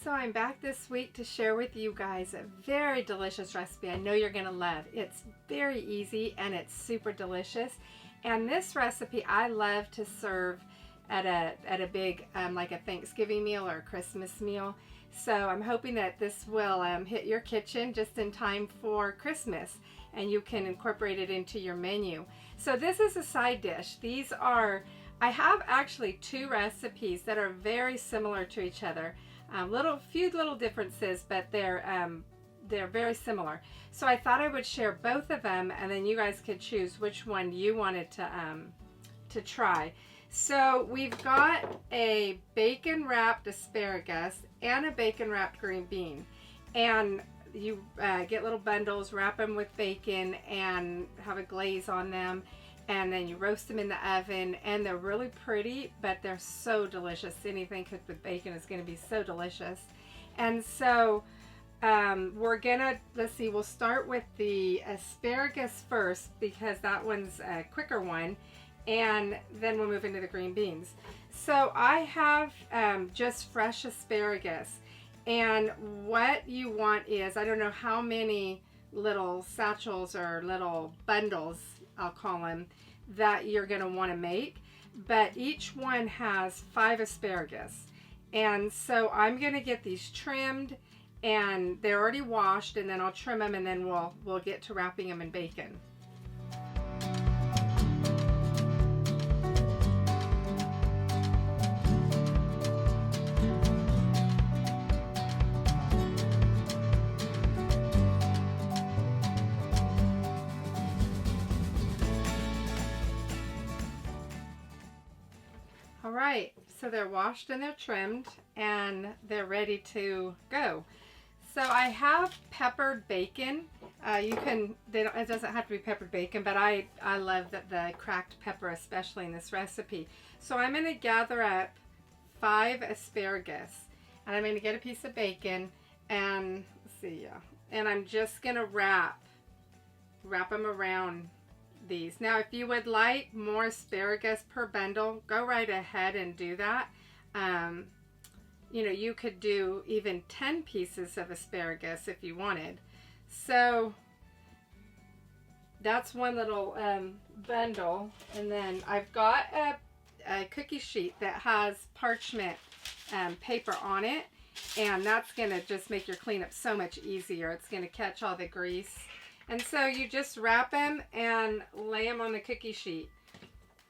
So I'm back this week to share with you guys a very delicious recipe I know you're going to love. It's very easy and it's super delicious. And this recipe I love to serve at a big like a Thanksgiving meal or a Christmas meal. So I'm hoping that this will hit your kitchen just in time for Christmas and you can incorporate it into your menu. So this is a side dish. I have actually two recipes that are very similar to each other. Few little differences, but they're very similar. So I thought I would share both of them, and then you guys could choose which one you wanted to try. So we've got a bacon wrapped asparagus and a bacon wrapped green bean, and you get little bundles, wrap them with bacon, and have a glaze on them. And then you roast them in the oven, and they're really pretty, but they're so delicious. Anything cooked with bacon is going to be so delicious. And so we'll start with the asparagus first because that one's a quicker one, and then we'll move into the green beans. So I have just fresh asparagus, and what you want is, I don't know how many little satchels or little bundles, I'll call them, that you're going to want to make, but each one has 5 asparagus. And so I'm going to get these trimmed, and they're already washed, and then I'll trim them, and then we'll get to wrapping them in bacon. Alright, so they're washed and they're trimmed and they're ready to go. So I have peppered bacon. It doesn't have to be peppered bacon, but I love the cracked pepper, especially in this recipe. So I'm going to gather up 5 asparagus, and I'm going to get a piece of bacon, and and I'm just going to wrap them around these. Now, if you would like more asparagus per bundle, go right ahead and do that. You could do even 10 pieces of asparagus if you wanted. So that's one little bundle. And then I've got a cookie sheet that has parchment paper on it, and that's going to just make your cleanup so much easier. It's going to catch all the grease. And so you just wrap them and lay them on the cookie sheet.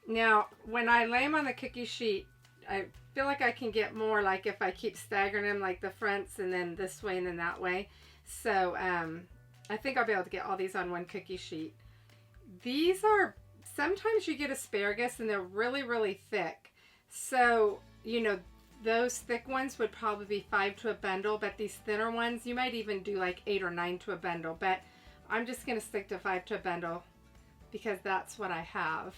Now, when I lay them on the cookie sheet, I feel like I can get more, like if I keep staggering them, like the fronts and then this way and then that way. So I think I'll be able to get all these on one cookie sheet. Sometimes you get asparagus and they're really, really thick. So, those thick ones would probably be 5 to a bundle, but these thinner ones, you might even do like 8 or 9 to a bundle. But I'm just going to stick to 5 to a bundle because that's what I have.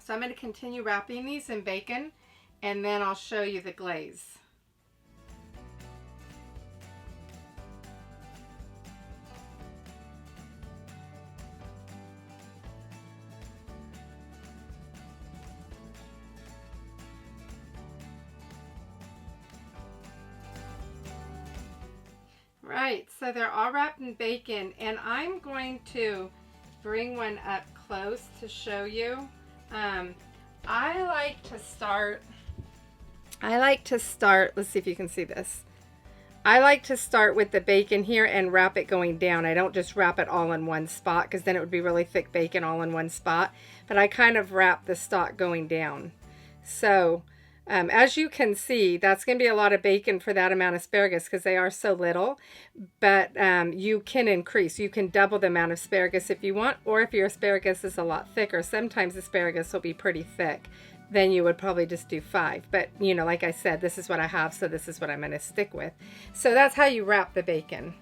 So I'm going to continue wrapping these in bacon, and then I'll show you the glaze. Right, so they're all wrapped in bacon, and I'm going to bring one up close to show you. I like to start, let's see if you can see this. I like to start with the bacon here and wrap it going down. I don't just wrap it all in one spot because then it would be really thick bacon all in one spot, but I kind of wrap the stalk going down. So as you can see, that's going to be a lot of bacon for that amount of asparagus because they are so little, but you can increase. You can double the amount of asparagus if you want, or if your asparagus is a lot thicker. Sometimes asparagus will be pretty thick. Then you would probably just do 5. But, like I said, this is what I have, so this is what I'm going to stick with. So that's how you wrap the bacon.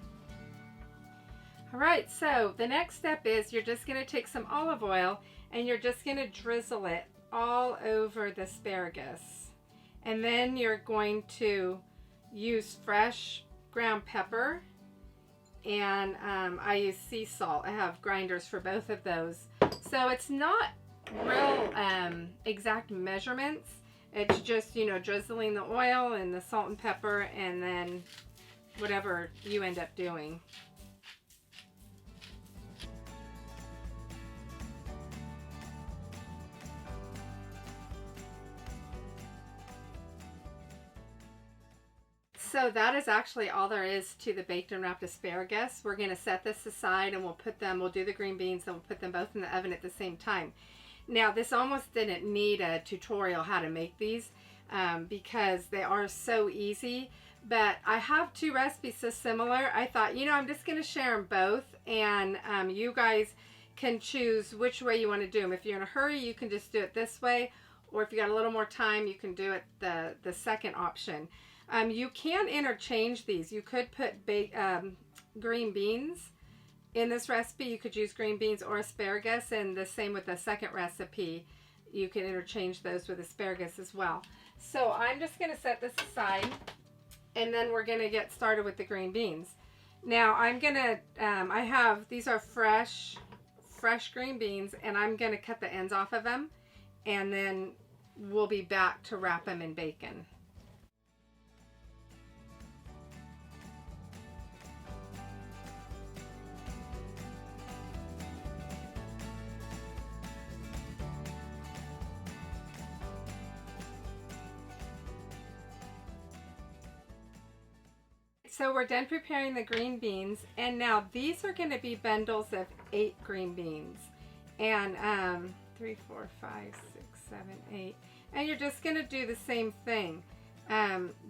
All right, so the next step is you're just going to take some olive oil and you're just going to drizzle it all over the asparagus. And then you're going to use fresh ground pepper, and I use sea salt. I have grinders for both of those. So it's not real exact measurements. It's just, you know, drizzling the oil and the salt and pepper, and then whatever you end up doing. So that is actually all there is to the baked and wrapped asparagus. We're going to set this aside and we'll do the green beans and we'll put them both in the oven at the same time. Now this almost didn't need a tutorial how to make these because they are so easy, but I have two recipes so similar. I thought, you know, I'm just going to share them both, and you guys can choose which way you want to do them. If you're in a hurry, you can just do it this way, or if you got a little more time, you can do it the second option. You can interchange these. You could put green beans in this recipe. You could use green beans or asparagus, and the same with the second recipe. You can interchange those with asparagus as well. So I'm just going to set this aside, and then we're going to get started with the green beans. Now I'm going to, these are fresh green beans, and I'm going to cut the ends off of them, and then we'll be back to wrap them in bacon. So we're done preparing the green beans, and now these are going to be bundles of 8 green beans, and 3, 4, 5, 6, 7, 8, and you're just going to do the same thing.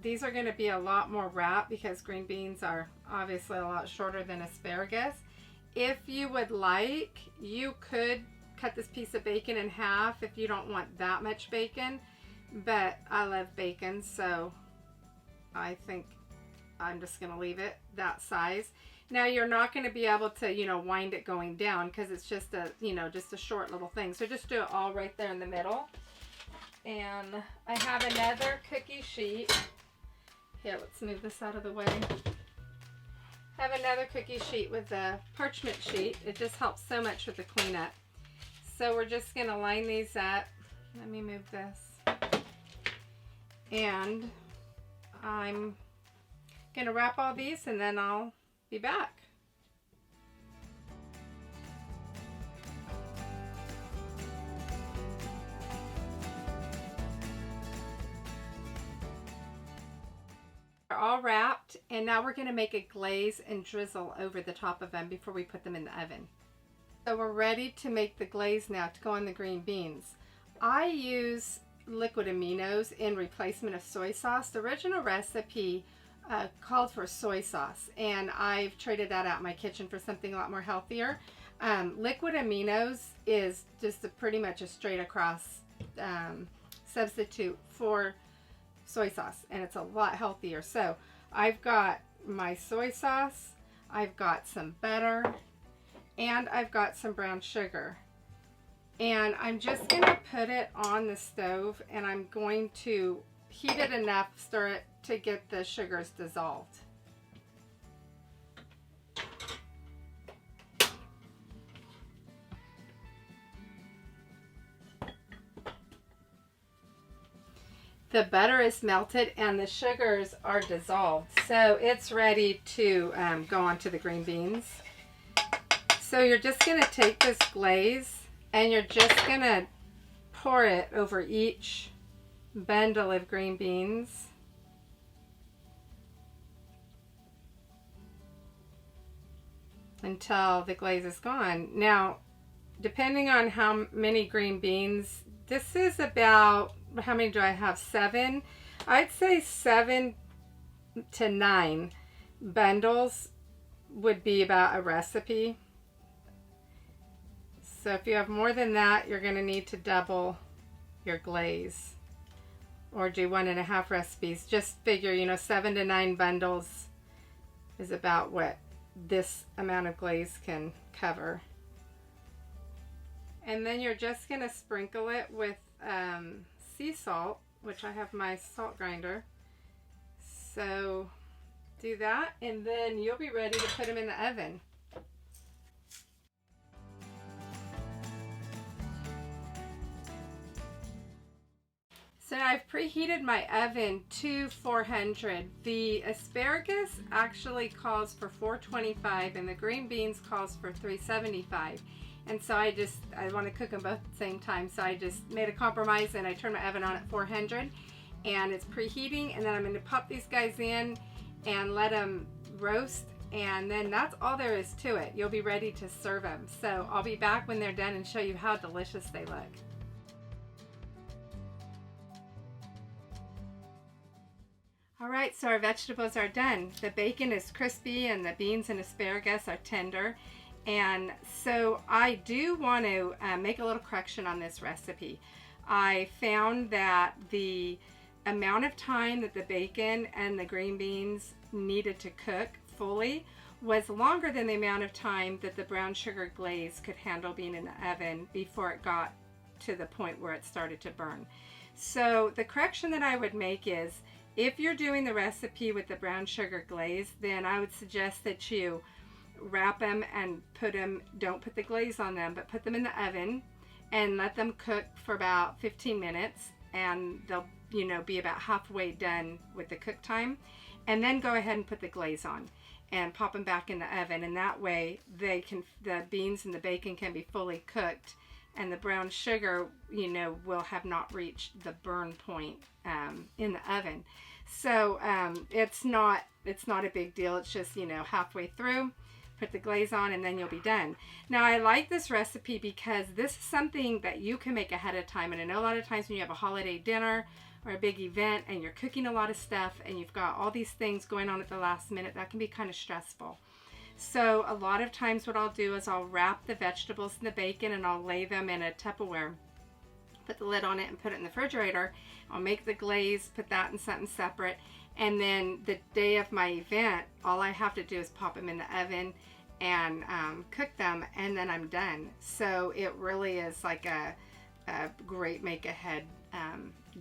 These are going to be a lot more wrapped because green beans are obviously a lot shorter than asparagus. If you would like, you could cut this piece of bacon in half if you don't want that much bacon, but I love bacon, so I think I'm just going to leave it that size. Now you're not going to be able to, you know, wind it going down because it's just a, you know, just a short little thing. So just do it all right there in the middle. And I have another cookie sheet. Here, let's move this out of the way. I have another cookie sheet with a parchment sheet. It just helps so much with the cleanup. So we're just going to line these up. Let me move this. And I'm going to wrap all these, and then I'll be back. They're all wrapped, and now we're going to make a glaze and drizzle over the top of them before we put them in the oven. So we're ready to make the glaze now to go on the green beans. I use liquid aminos in replacement of soy sauce. The original recipe called for soy sauce, and I've traded that out in my kitchen for something a lot more healthier. Liquid aminos is just pretty much a straight across substitute for soy sauce, and it's a lot healthier. So I've got my soy sauce, I've got some butter, and I've got some brown sugar. And I'm just going to put it on the stove, and I'm going to heat it enough, stir it to get the sugars dissolved. The butter is melted and the sugars are dissolved, so it's ready to go onto the green beans. So you're just going to take this glaze and you're just going to pour it over each bundle of green beans. Until the glaze is gone. Now, depending on how many green beans, this is about, how many do I have? 7? I'd say 7 to 9 bundles would be about a recipe. So if you have more than that, you're going to need to double your glaze or do 1.5 recipes. Just figure, you know, 7 to 9 bundles is about what this amount of glaze can cover. And then you're just going to sprinkle it with sea salt, which I have my salt grinder. So do that, and then you'll be ready to put them in the oven. So I've preheated my oven to 400. The asparagus actually calls for 425 and the green beans calls for 375. And so I want to cook them both at the same time. So I just made a compromise and I turned my oven on at 400 and it's preheating, and then I'm going to pop these guys in and let them roast, and then that's all there is to it. You'll be ready to serve them. So I'll be back when they're done and show you how delicious they look. Alright, so our vegetables are done. The bacon is crispy and the beans and asparagus are tender. And so I do want to make a little correction on this recipe. I found that the amount of time that the bacon and the green beans needed to cook fully was longer than the amount of time that the brown sugar glaze could handle being in the oven before it got to the point where it started to burn. So the correction that I would make is, if you're doing the recipe with the brown sugar glaze, then I would suggest that you wrap them and don't put the glaze on them, but put them in the oven and let them cook for about 15 minutes, and they'll be about halfway done with the cook time, and then go ahead and put the glaze on and pop them back in the oven, and that way the beans and the bacon can be fully cooked, and the brown sugar will have not reached the burn point in the oven. So it's not a big deal. It's just halfway through, put the glaze on, and then you'll be done. Now I like this recipe because this is something that you can make ahead of time, and I know a lot of times when you have a holiday dinner or a big event and you're cooking a lot of stuff and you've got all these things going on at the last minute, that can be kind of stressful. So a lot of times what I'll do is I'll wrap the vegetables and the bacon and I'll lay them in a Tupperware, put the lid on it and put it in the refrigerator. I'll make the glaze, put that in something separate, and then the day of my event, all I have to do is pop them in the oven and cook them, and then I'm done. So it really is like a great make-ahead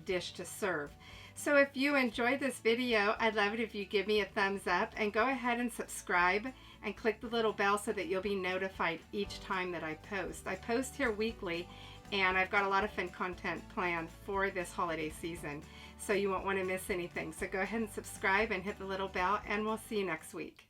dish to serve. So if you enjoyed this video, I'd love it if you give me a thumbs up and go ahead and subscribe and click the little bell so that you'll be notified each time that I post. I post here weekly, and I've got a lot of fun content planned for this holiday season, so you won't want to miss anything. So go ahead and subscribe and hit the little bell, and we'll see you next week.